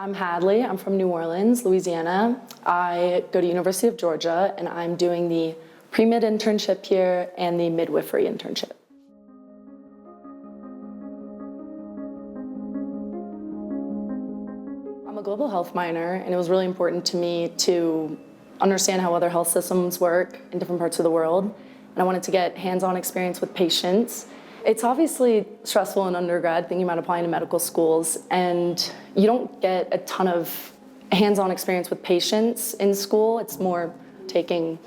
I'm Hadley. I'm from New Orleans, Louisiana. I go to University of Georgia, and I'm doing the pre-med internship here and the midwifery internship. I'm a global health minor, and it was really important to me to understand how other health systems work in different parts of the world. And I wanted to get hands-on experience with patients. It's obviously stressful in undergrad thinking about applying to medical schools, and you don't get a ton of hands-on experience with patients in school. It's more taking,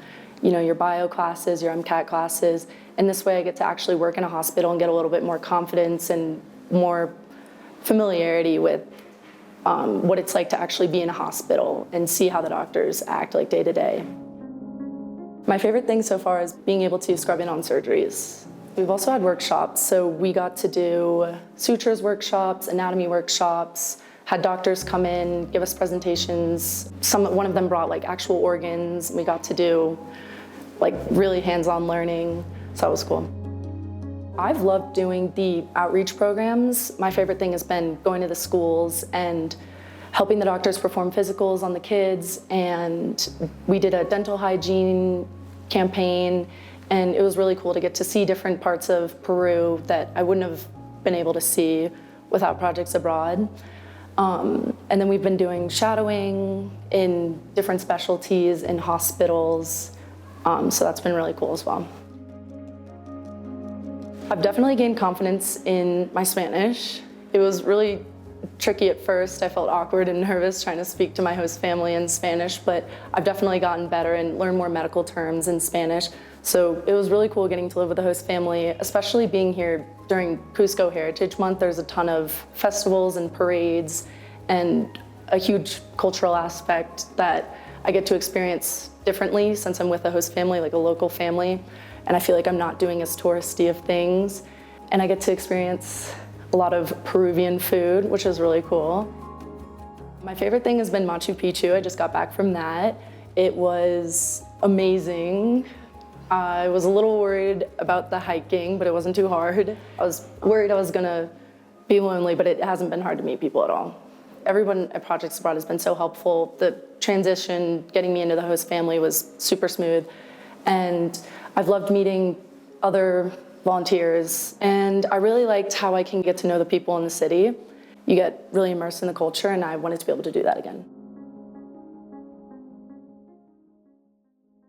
your bio classes, your MCAT classes, and this way I get to actually work in a hospital and get a little bit more confidence and more familiarity with what it's like to actually be in a hospital and see how the doctors act like day to day. My favorite thing so far is being able to scrub in on surgeries. We've also had workshops, so we got to do sutures workshops, anatomy workshops, had doctors come in, give us presentations. One of them brought actual organs, and we got to do really hands-on learning, so that was cool. I've loved doing the outreach programs. My favorite thing has been going to the schools and helping the doctors perform physicals on the kids, and we did a dental hygiene campaign, and it was really cool to get to see different parts of Peru that I wouldn't have been able to see without projects abroad. And then we've been doing shadowing in different specialties in hospitals, so that's been really cool as well. I've definitely gained confidence in my Spanish. It was really tricky at first. I felt awkward and nervous trying to speak to my host family in Spanish, but I've definitely gotten better and learned more medical terms in Spanish. So it was really cool getting to live with the host family, especially being here during Cusco Heritage Month. There's a ton of festivals and parades and a huge cultural aspect that I get to experience differently since I'm with a host family, like a local family. And I feel like I'm not doing as touristy of things. And I get to experience a lot of Peruvian food, which is really cool. My favorite thing has been Machu Picchu. I just got back from that. It was amazing. I was a little worried about the hiking, but it wasn't too hard. I was worried I was gonna be lonely, but it hasn't been hard to meet people at all. Everyone at Projects Abroad has been so helpful. The transition, getting me into the host family was super smooth. And I've loved meeting other volunteers, and I really liked how I can get to know the people in the city. You get really immersed in the culture, and I wanted to be able to do that again.